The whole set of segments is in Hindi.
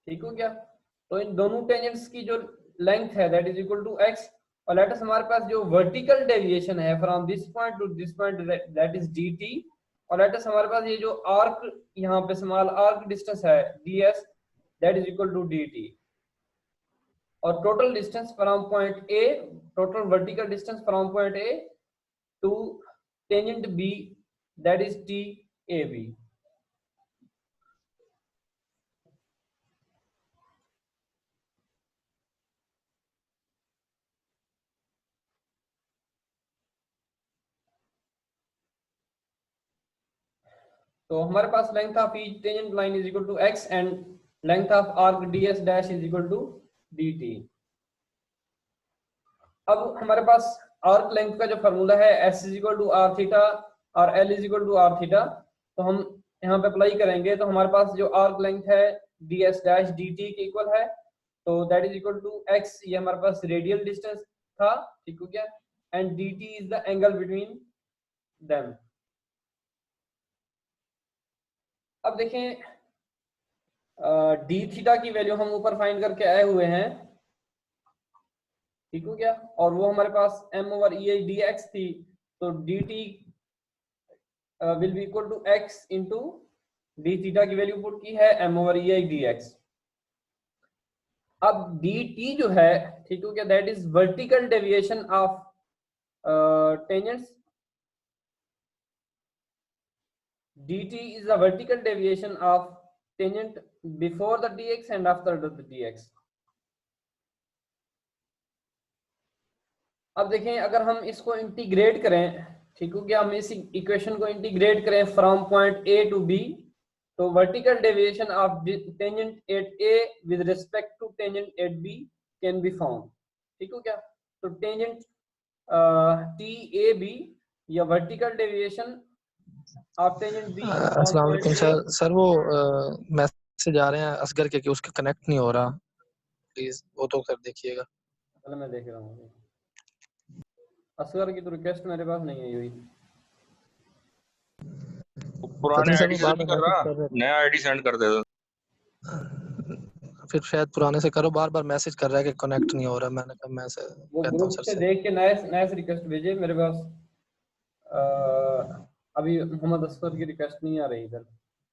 ठीक हो गया। तो इन दोनों टेंजेंट्स की जो लेंथ है that is equal to x, और लेट अस हमारे पास जो वर्टिकल डेविएशन है from this point to this point that is dt, और लेट अस हमारे पास ये जो आर्क यहाँ पे स्मॉल आर्क डिस्टेंस है ds that is equal to dt, और total distance from point a, total vertical distance from point a to tangent b that is TAB। तो हमारे पास length of each tangent line is equal to x and length of arc ds dash is equal to dt। अब हमारे पास आर्क लेंथ का जो फार्मूला है s is equal to R theta और l is equal to R theta, तो हम यहाँ पे अप्लाई करेंगे तो हमारे पास जो आर्क लेंथ है ds डैश dt के इक्वल है, तो that is equal to x, ये हमारे पास रेडियल डिस्टेंस था, ठीक हो गया, and dt is the angle between them. अब देखें डी थीटा की वैल्यू हम ऊपर फाइंड करके आए हुए हैं, ठीक हो गया, और वो हमारे पास m over e D X थी, तो dt will be equal to x into D theta की वैल्यू पुट की है m over e D X. अब dt जो है, ठीक हो गया, that is vertical deviation of tangents, dt is the vertical deviation of tangent before the dx and after the dx। अब देखें अगर हम इसको इंटीग्रेट करें, ठीक हो गया, हम इस इक्वेशन को इंटीग्रेट करें from point a to b, तो vertical deviation of tangent at a with respect to tangent at b can be found, ठीक हो गया। तो टेंजेंट TAB या vertical deviation of tangent b अस्सलाम वालेकुम सर। सर वो मैसेज आ रहे हैं असगर के कि उसका कनेक्ट नहीं हो रहा, प्लीज वो तो कर देखिएगा। चलो मैं देख रहा हूँ। असगर की तो रिक्वेस्ट मेरे पास नहीं आई हुई। पुराने आईडी से नहीं कर रहा, नया आईडी सेंड कर दे दो। फिर शायद पुराने से करो, बार बार मैसेज कर रहा है कि कनेक्ट नहीं हो रहा। मैंने कहा मैं से वो कहता हूं ग्रुप सर से से देख के नया रिक्वेस्ट भेजे मेरे पास। अभी मोहम्मद असगर की रिक्वेस्ट नहीं आ रही इधर,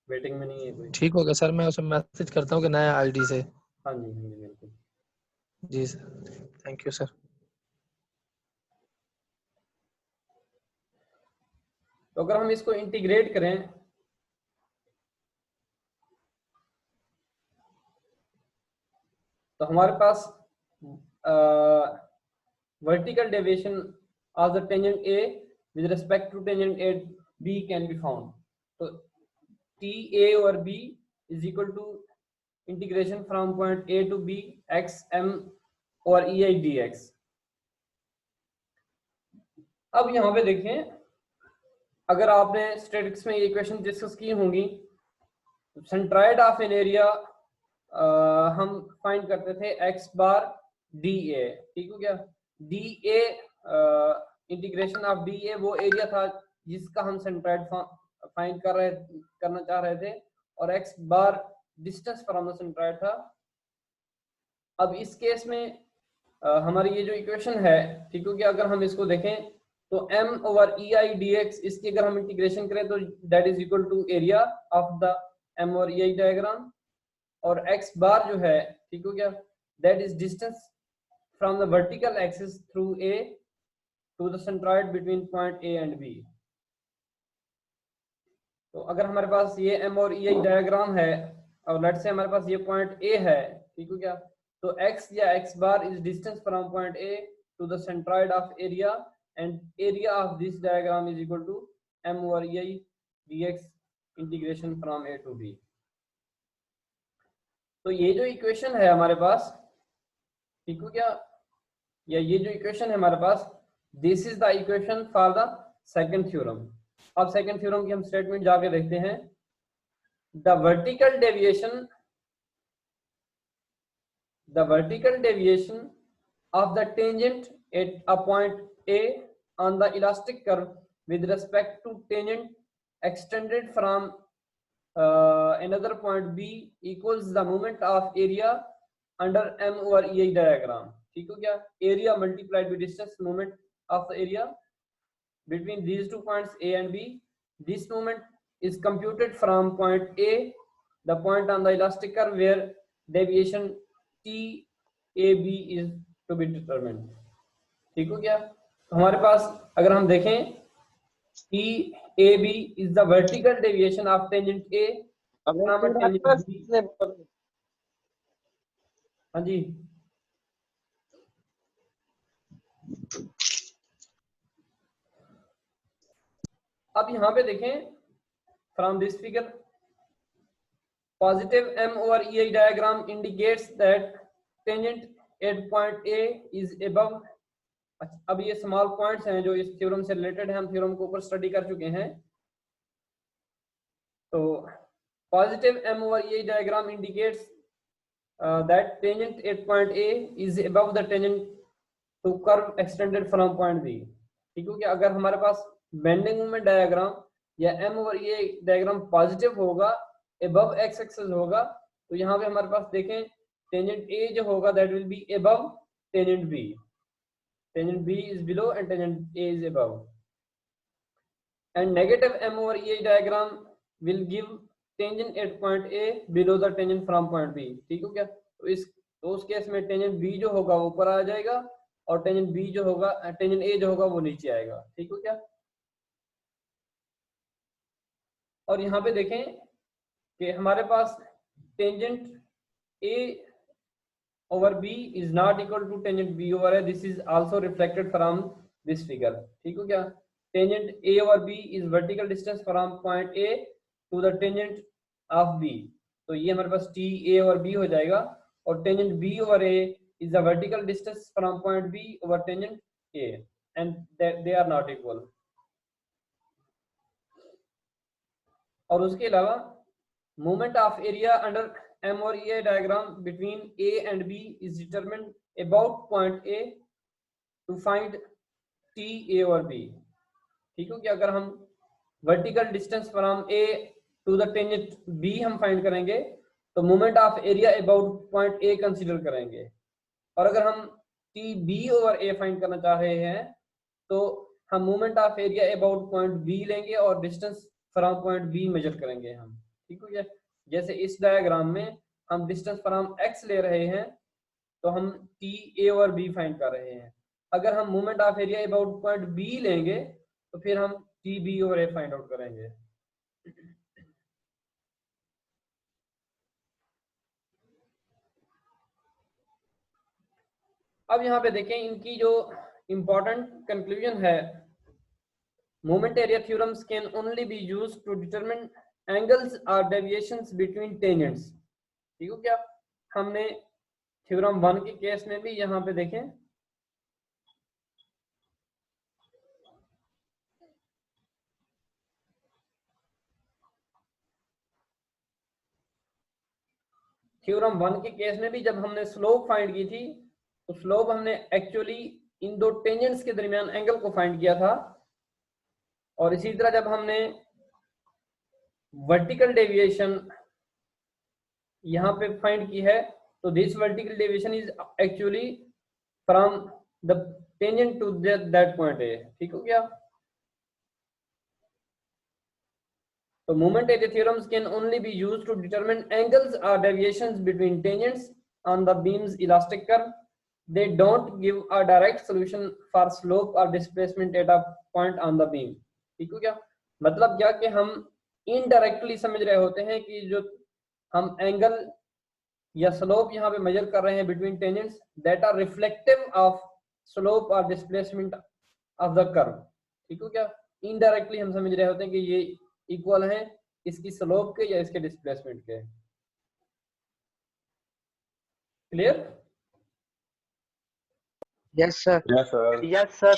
वेटिंग में नहीं है कोई। ठीक हो गया सर, मैं उसे मैसेज करता हूँ कि नया आईडी से। हाँ जी बिल्कुल। जी सर, थैंक यू सर। तो अगर हम इसको इंटीग्रेट करें, तो हमारे पास vertical deviation of the tangent A with respect to tangent at B can be found. तो टी ए और B is equal to integration from point A to B X M और ई आई डी एक्स। अब यहाँ पे देखें, अगर आपने स्टैटिस्टिक्स में ये इक्वेशन डिस्कस की होंगी, सेंट्रॉइड ऑफ एन एरिया हम फाइंड करते थे एक्स बार डी ए, ठीक हो गया। D a integration of D A वो एरिया था जिसका हम सेंट्रॉइड फाइंड करना चाह रहे थे, और x bar distance from the centroid था। अब इस केस में हमारी ये जो इक्वेशन है, ठीक हो गया, अगर हम इसको देखें तो m over E I D X, इसकी अगर हम इंटीग्रेशन करें तो that is equal to area of the m और ई आई डायग्राम, और x बार जो है, ठीक हो गया, that is distance from the vertical axis through a to the centroid between point a and b। तो अगर हमारे पास ये m और e आई डायग्राम है और लेट्स से हमारे पास ये पॉइंट a है, ठीक हो गया, तो x या x bar is distance from point a to the centroid of area, and area of this diagram is equal to m over e I dx integration from a to b। तो ये जो इक्वेशन है हमारे पास, ठीक हो गया, या ये जो इक्वेशन है हमारे पास, this is the equation for the second theorem. अब सेकंड थ्योरम की हम स्टेटमेंट जाके देखते हैं। The vertical deviation of the tangent at a point A on the elastic curve with respect to tangent extended from another point B equals the moment of area under M over EI diagram. ठीक हो क्या? Area multiplied with distance, moment of the area between these two points A and B. This moment is computed from point A, the point on the elastic curve where deviation TAB is to be determined. ठीक हो क्या? हमारे पास अगर हम देखें TAB is the vertical deviation of tangent A. tangent B. हाँ जी, अब यहाँ पे देखें from this figure positive M over EI diagram indicates that tangent at point A is above. अब ये स्मॉल पॉइंट्स हैं जो इस थ्योरम से रिलेटेड है, हम थ्योरम को ऊपर स्टडी कर चुके हैं. तो positive M over EI diagram indicates that tangent at point A is above the tangent to curve extended from point B. ठीक है क्या? अगर हमारे पास बेंडिंग मोमेंट डायग्राम या M ओवर ये डायग्राम पॉजिटिव होगा, above x एक्सिस होगा, तो यहाँ पे हमारे पास देखें टेंजेंट A जो होगा that will be above tangent B. Tangent B is below and tangent A is above. And negative M over EI diagram will give tangent at point A below the tangent from point B. ठीक हो क्या? तो उस केस में टेंजेंट B जो होगा वो ऊपर आ जाएगा और टेंजेंट B जो होगा, टेंजेंट A जो होगा वो नीचे आएगा. ठीक हो क्या? और यहाँ पे देखें कि हमारे पास tangent A over B is not equal to tangent B over A. This is also reflected from this figure. ठीक हो क्या? Tangent A over B is vertical distance from point A to the tangent of B. तो ये हमारे पास TA over B हो जाएगा और tangent B over A is the vertical distance from point B over tangent A, and they are not equal. और उसके अलावा moment of area under M or EI diagram between A and B is determined about point A to find TA over B. ठीक हो क्या? अगर हम vertical distance from A to the tangent B हम find करेंगे तो moment of area about point A consider करेंगे, और अगर हम TB over A find करना चाह रहे हैं तो हम moment of area about point B लेंगे और distance from point B measure करेंगे हम. ठीक हो क्या? जैसे इस डायग्राम में हम डिस्टेंस फ्रॉम x ले रहे हैं तो हम TA और B फाइंड कर रहे हैं. अगर हम moment of area about point B लेंगे तो फिर हम TB और A फाइंड आउट करेंगे. अब यहाँ पे देखें इनकी जो इंपॉर्टेंट कंक्लूजन है, moment area theorems can only be used to determine angles और डेविएशंस बिटवीन टेंजेंट्स. ठीक हो क्या? हमने थ्योरम 1 के केस में भी यहाँ पे देखें थ्योरम 1 के केस में भी जब हमने स्लोप फाइंड की थी तो स्लोप हमने एक्चुअली इन दो टेंजेंट्स के दरमियान एंगल को फाइंड किया था. और इसी तरह जब हमने वर्टिकल डेविएशन यहाँ पे फाइंड की है तो this vertical deviation is actually from the tangent to that point A. ठीक हो गया? तो moment area theorems can only be used to determine angles और deviations between tangents on the beams elastic curve. They don't give a direct solution for slope or displacement at a point on the beam. ठीक हो क्या? मतलब क्या कि हम इनडायरेक्टली समझ रहे होते हैं कि जो हम एंगल या स्लोप यहाँ पे मेजर कर रहे हैं between tangents that are reflective of slope और डिस्प्लेसमेंट ऑफ द कर्व. ठीक हो क्या? इनडायरेक्टली हम समझ रहे होते हैं कि ये इक्वल है इसकी स्लोप के या इसके डिस्प्लेसमेंट के. Clear? Yes sir. Yes sir.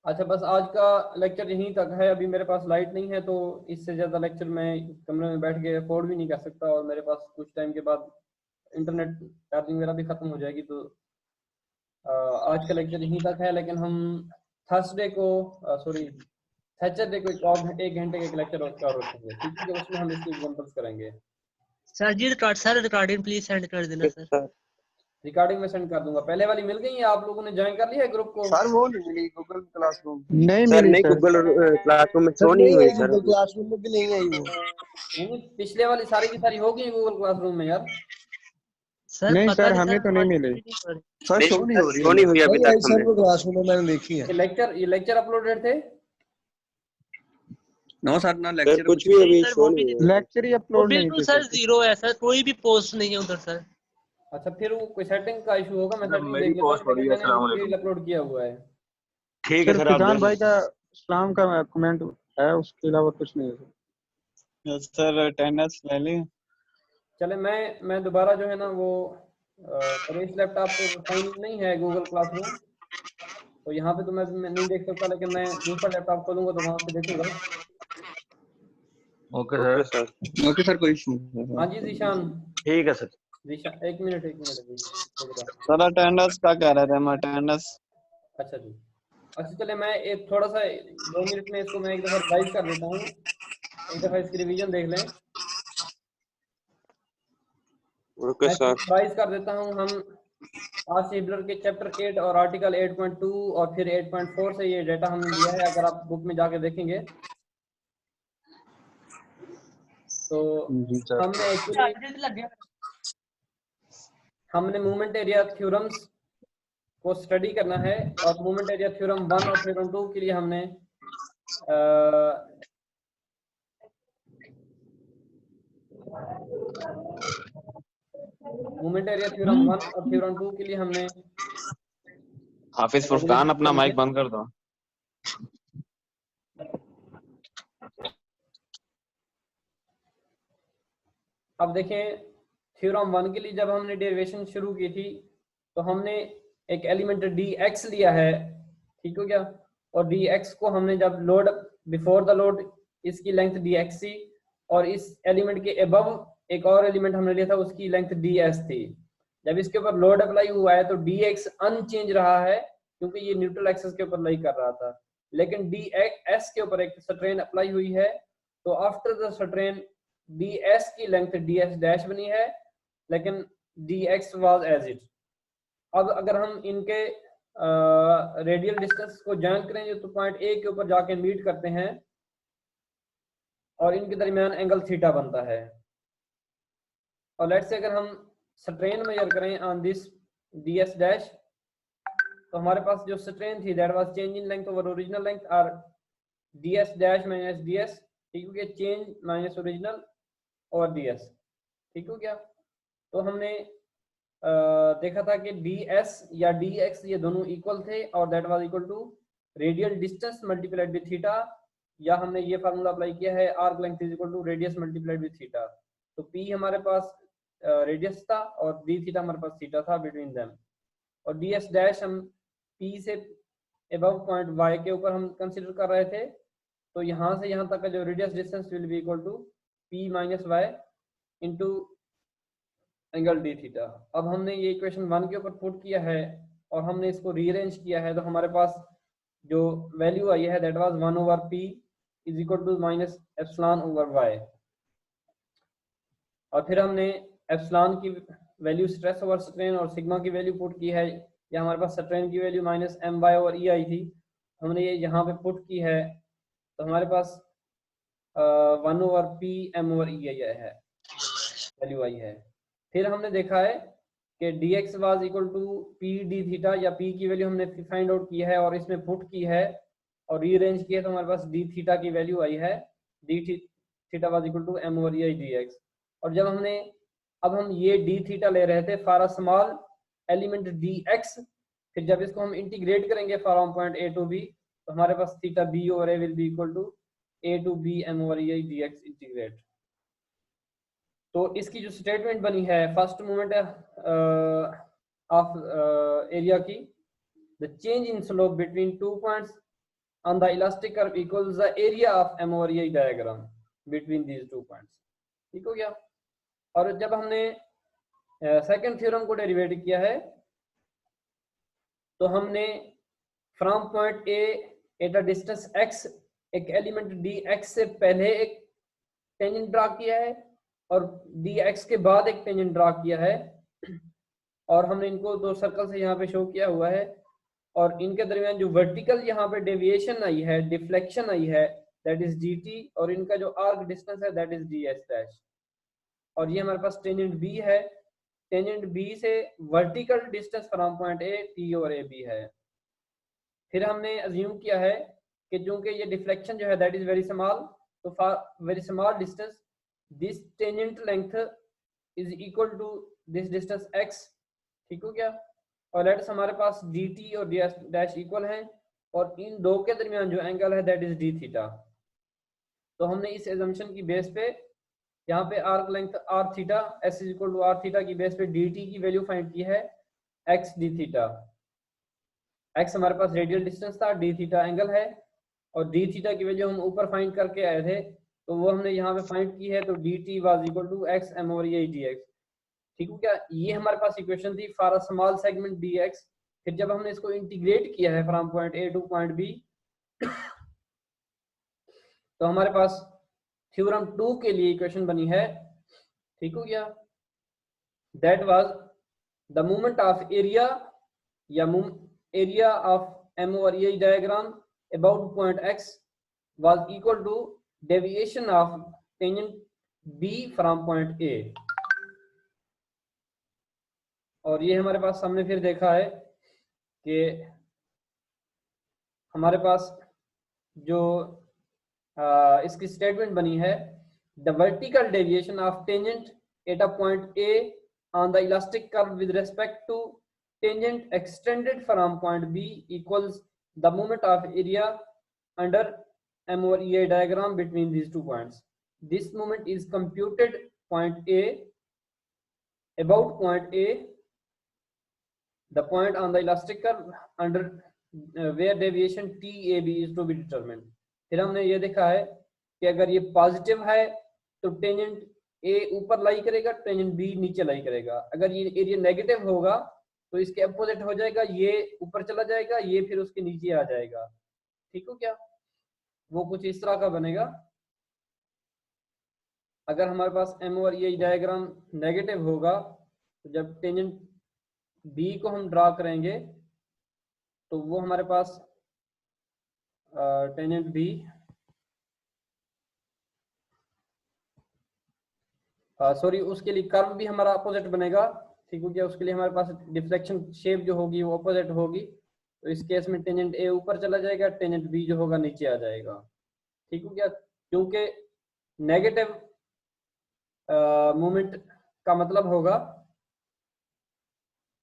अच्छा, बस आज का लेक्चर यहीं तक है. अभी मेरे पास लाइट नहीं है तो इससे ज़्यादा लेक्चर मैं कमरे में बैठ के अफोर्ड भी नहीं कर सकता, और मेरे पास कुछ टाइम के बाद इंटरनेट चार्जिंग मेरा भी ख़त्म हो जाएगी. तो आज का लेक्चर यहीं तक है, लेकिन हम थर्सडे को सैटरडे को एक घंटे के लेक्चर और रखेंगे, ठीक है, उसमें हम इसके एग्जांपल्स करेंगे। Sir ji recording please send कर देना सर। रिकॉर्डिंग में सेंड कर दूंगा। पहले वाली मिल गई है, आप लोगों ने ज्वाइन कर लिया है ग्रुप को? सर वो नहीं मिली गूगल क्लासरूम, नहीं सर मिली नहीं सर। गूगल क्लासरूम में शो नहीं हुई सर। गूगल क्लासरूम में भी नहीं आई वो। नहीं, पिछले वाली सारी की सारी हो गई गूगल क्लासरूम में यार। सर नहीं पता सर, नहीं हमें तो नहीं मिली। सर शो नहीं हो रही, शो नहीं हुई अभी तक सर हमें। वो क्लासरूम में मैंने देखी है। ये लेक्चर अपलोडेड थे? नो सर ना लेक्चर कुछ भी अभी शो नहीं हुआ। लेक्चर ही वो अपलोड नहीं बिल्कुल थे सर जीरो है सर, कोई भी पोस्ट नहीं है उधर सर। अच्छा, फिर वो कोई सेटिंग का इशू होगा, मैं सेटिंग मेरी देख लेता हूँ, पोस्ट हो रही है। लेकिन मैंने अस्सलाम वालेकुम। अपलोड किया हुआ है। ठीक है सर सर, आप फिजान देख भाई का इस्लाम का कमेंट है, उसके अलावा कुछ नहीं है सर अटेंडेंस ले ली। चले मैं दोबारा जो है ना वो परेश लैपटॉप पे साइन नहीं है गूगल क्लासरूम, तो यहाँ पे तो मैं नहीं देख सकता, लेकिन मैं दूसरा लैपटॉप खोलूंगा तो वहां पे देखूंगा। Okay sir. ओके सर कोई इशू नहीं है। हाँ जी जीशान, ठीक है सर। जीशान एक मिनट अभी रुक जाओ। सर अटेंडेंस का कह रहे थे हम, अटेंडेंस। अच्छा जी, अच्छा चले मैं एक थोड़ा सा 2 मिनट में इसको मैं एक दफा रिवाइज कर देता हूँ, एक दफा इसकी रिवीजन देख लें। Okay sir. रिवाइज कर देता हूँ। हम आज सिबलर के चैप्टर 8 और आर्टिकल 8.2 और फिर 8.4 से ये डेटा हमने लिया है, अगर आप बुक में जाके देखेंगे तो हमने एक्चुअली हमने मूवमेंट एरिया थ्योरम्स को स्टडी करना है, और मूवमेंट एरिया थ्योरम 1 और थ्योरम 2 के लिए हमने मूवमेंट एरिया थ्योरम 1 और थ्योरम 2 के लिए हमने हाफिज फुरकान अपना माइक बंद कर दो। अब देखें, थ्योरम 1 के लिए जब हमने डेरिवेशन शुरू की थी तो हमने एक एलिमेंट dx लिया है, ठीक हो गया, और dx को हमने जब लोड बिफोर द लोड इसकी लेंथ dx थी, और इस एलिमेंट के अबव एक और एलिमेंट हमने लिया था उसकी लेंथ ds थी। जब इसके ऊपर लोड अप्लाई हुआ है तो dx अनचेंज रहा है क्योंकि ये न्यूट्रल एक्सिस के ऊपर लाई कर रहा था, लेकिन ds के ऊपर एक स्ट्रेन अप्लाई हुई है, तो आफ्टर द स्ट्रेन ds की लेंथ ds डैश बनी है, लेकिन dx वाज एज इट। अब अगर हम इनके रेडियल डिस्टेंस को ज्वाइन करेंगे तो पॉइंट ए के ऊपर जाके मीट करते हैं और इनके दरमियान एंगल थीटा बनता है। और लेट्स से अगर हम स्ट्रेन मेजर करें ऑन दिस ds डैश, तो हमारे पास जो स्ट्रेन थी that was change in length over original length, और ds डैश माइनस ds, ठीक हो गया, चेंज माइनस ओरिजिनल और ds, ठीक हो गया। तो हमने देखा था कि ds या dx ये दोनों इक्वल थे और that was equal to radial distance multiplied with theta, या हमने ये फार्मूला अप्लाई किया है arc length is equal to radius multiplied with theta. तो p हमारे पास रेडियस था और d थीटा हमारे पास थीटा था बिटवीन देम, और ds डैश हम p से अबव पॉइंट y के ऊपर हम कंसीडर कर रहे थे, तो यहाँ से यहाँ तक का जो radius distance will be equal to p minus y into angle d theta. अब हमने ये इक्वेशन 1 के ऊपर पुट किया है और हमने इसको रीअरेंज किया है, तो हमारे पास जो वैल्यू आई है that was 1 over p is equal to minus epsilon over y, और फिर हमने एप्सिलॉन की वैल्यू स्ट्रेस ओवर स्ट्रेन और सिग्मा की वैल्यू पुट की है, या हमारे पास स्ट्रेन की value minus my over e I थी, हमने ये यहाँ पे पुट की है, तो हमारे पास 1 over p m over e आई है वैल्यू आई है। फिर हमने देखा है कि dx was equal to p d theta, या p की वैल्यू हमने फाइंड आउट की है और इसमें पुट की है और रीअरेंज किया, तो हमारे पास d थीटा की वैल्यू आई है, d theta was equal to m over e dx। और जब हमने अब हम ये d थीटा ले रहे थे for a small element dx, फिर जब इसको हम इंटीग्रेट करेंगे from point a to b, तो हमारे पास theta b over a will be equal to a to b m over e dx integrate. तो इसकी जो स्टेटमेंट बनी है फर्स्ट मूवमेंट ऑफ एरिया की, the change in slope between 2 points on the elastic curve equals the area of m over e diagram between these 2 points, ठीक हो गया। और जब हमने सेकंड थ्योरम को डेरिवेट किया है तो हमने from point A at a distance x एक एलिमेंट dx से पहले एक टेंजेंट ड्रा किया है और dx के बाद एक टेंजेंट ड्रा किया है, और हमने इनको दो सर्कल से यहाँ पे शो किया हुआ है, और इनके दरमियान जो वर्टिकल यहाँ पे डेविएशन आई है, डिफ्लेक्शन आई है, दैट इज dt, और इनका जो आर्क डिस्टेंस है दैट इज ds डैश। और ये हमारे पास टेंजेंट b है, टेंजेंट b से vertical distance from point a t और a b है। फिर हमने अज्यूम किया है कि चूंकि ये डिफ्लेक्शन जो है दैट इज वेरी स्मॉल, तो for very small distance this tangent length is equal to this distance x, ठीक हो गया। और लेट्स हमारे पास dt और ds डैश इक्वल हैं, और इन दो के दरमियान जो एंगल है दैट इज d थीटा। तो हमने इस एजम्पशन की बेस पे यहाँ पे arc length r theta s is equal to r theta की बेस पे dt की वैल्यू फाइंड की है x d थीटा। x हमारे पास रेडियल डिस्टेंस था, d थीटा एंगल है, और d थीटा की वैल्यू हम ऊपर फाइंड करके आए थे, तो वो हमने यहाँ पे फाइंड की है, तो dt was equal to x m over a dx, ठीक हो क्या। ये हमारे पास इक्वेशन थी for a small segment dx। फिर जब हमने इसको इंटीग्रेट किया है from point a two point b, तो हमारे पास थ्योरम 2 के लिए इक्वेशन बनी है, ठीक हो गया। That was the moment of area या area of m over a diagram about point x was equal to deviation of tangent b from point a। और ये हमारे पास हमने फिर देखा है कि हमारे पास जो इसकी स्टेटमेंट बनी है, the vertical deviation of tangent at a point A on the elastic curve with respect to tangent extended from point B equals the moment of area under M over EA diagram between these two points. This moment is computed point A, about point A, the point on the elastic curve under where deviation TAB is to be determined. फिर हमने ये देखा है कि अगर ये पॉजिटिव है तो टेंजेंट A ऊपर लाई करेगा, टेंजेंट B नीचे लाई करेगा। अगर ये एरिया नेगेटिव होगा तो इसके अपोजिट हो जाएगा, ये ऊपर चला जाएगा, ये फिर उसके नीचे आ जाएगा, ठीक हो क्या। वो कुछ इस तरह का बनेगा। अगर हमारे पास M over E diagram negative होगा तो जब टेंजेंट B को हम ड्रा करेंगे तो वो हमारे पास टेंजेंट B सॉरी उसके लिए कर्व भी हमारा अपोजिट बनेगा, ठीक हो गया। उसके लिए हमारे पास डिफ्लेक्शन शेप जो होगी वो अपोजिट होगी, तो इस केस में टेंजेंट A ऊपर चला जाएगा, टेंजेंट B जो होगा नीचे आ जाएगा, ठीक हो गया। क्योंकि नेगेटिव मोमेंट का मतलब होगा,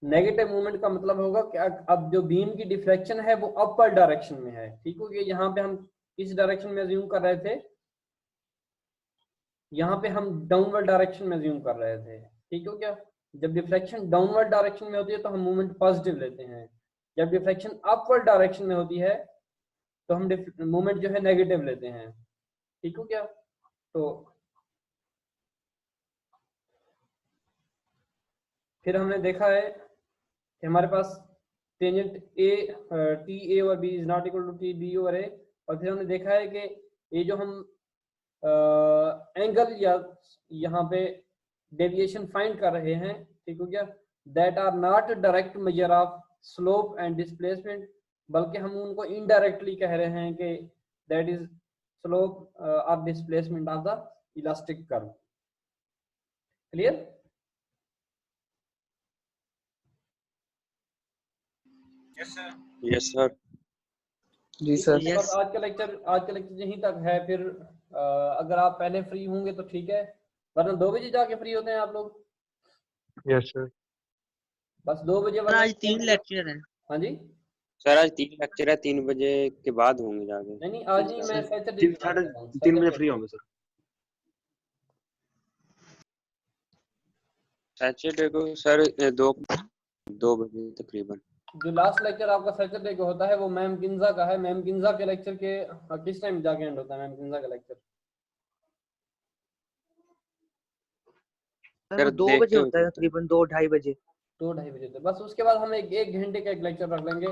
नेगेटिव मोमेंट का मतलब होगा कि अब जो बीम की डिफ्लेक्शन है वो अपर डायरेक्शन में है, ठीक हो गया। यहाँ पे हम किस डायरेक्शन में अज्यूम कर रहे थे, यहाँ पे हम डाउनवर्ड डायरेक्शन में अज्यूम कर रहे थे, ठीक हो गया। जब डिफ्लेक्शन डाउनवर्ड डायरेक्शन में होती है तो हम मोमेंट पॉजिटिव लेते हैं, जब डिफ्लेक्शन अपवर्ड डायरेक्शन में होती है तो हम मोमेंट जो है नेगेटिव लेते हैं, ठीक हो गया। तो फिर हमने देखा है कि हमारे पास टेंजेंट टी ए और B is not equal to T B और ए, और फिर हमने देखा है कि ये जो हम एंगल या यहाँ पे डेविएशन फाइंड कर रहे हैं, ठीक हो गया, that are not direct measure of slope and displacement, बल्कि हम उनको इनडायरेक्टली कह रहे हैं कि दैट इज स्लोप और displacement of the elastic curve. Clear? Yes sir. Ji sir. Yes. आज का लेक्चर यहीं तक है। फिर अगर आप पहले फ्री होंगे तो ठीक है, वरना 2 बजे जाके फ्री होते हैं आप लोग। Yes sir. बस 2 बजे सर आज 3 लेक्चर हैं। हाँ जी सर आज 3 लेक्चर है, 3 बजे के बाद होंगे जाके। नहीं आज नहीं, मैं सैटरडे 3 बजे फ्री होंगे सर। सैटरडे को सर 2 बजे तकरीबन। जो लास्ट लेक्चर आपका सैटरडे को होता है वो मैम किंजा का है। मैम किंजा के लेक्चर के किस टाइम जाके एंड होता है मैम किंजा का लेक्चर? सर 2 बजे होता है तकरीबन 2-2:30 बजे। 2-2:30 बजे तक बस। उसके बाद हम एक घंटे का एक लेक्चर रख लेंगे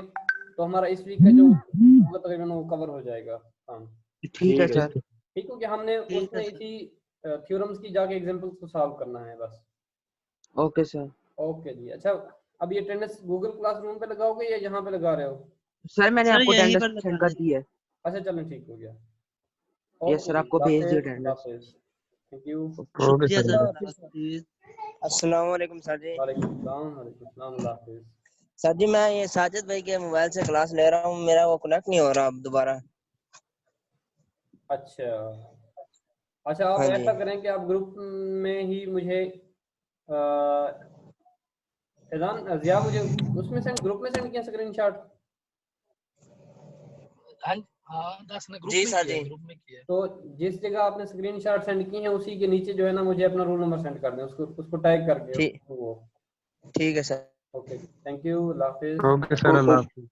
तो हमारा इस वीक का जो होगा तकरीबन वो कवर हो जाएगा। हाँ ठीक है सर। ठीक हो, कि हमने ठीक है उसमें सर। इसी थ्योरम्स की जाके एग्जांपल्स को सॉल्व करना है बस। Okay sir. ओके जी। अच्छा, अब ये अटेंडेंस गूगल क्लासरूम पे लगाओगे या यहाँ पे लगा रहे हो? सर मैंने सर आपको यहीं अटेंडेंस पर सेंड लगा कर दी है। अच्छा चलें, ठीक हो गया। यस सर, आपको भेज दी अटेंडेंस। Thank you. शुक्रिया सर। अस्सलाम वालेकुम सर जी। वालेकुम सलाम, अल्लाह हाफिज़। सर जी मैं ये साजिद भाई के मोबाइल से क्लास ले रहा हूँ, मेरा वो कनेक्ट नहीं हो रहा अब दोबारा। अच्छा अच्छा, आप हाँ जी। ऐसा करें कि आप ग्रुप में ही मुझे फैजान जिया मुझे उसमें सेंड, ग्रुप में सेंड किया स्क्रीनशॉट। हाँ, 10 ने ग्रुप जी में सर किया, जी। ग्रुप में किया। तो जिस जगह आपने स्क्रीनशॉट सेंड की है उसी के नीचे जो है ना मुझे अपना रोल नंबर सेंड कर दें, उसको टैग करके ठीक वो। ठीक है सर। ओके, थैंक यू, अल्लाह हाफिज़। ओके सर, अल्लाह हाफिज़।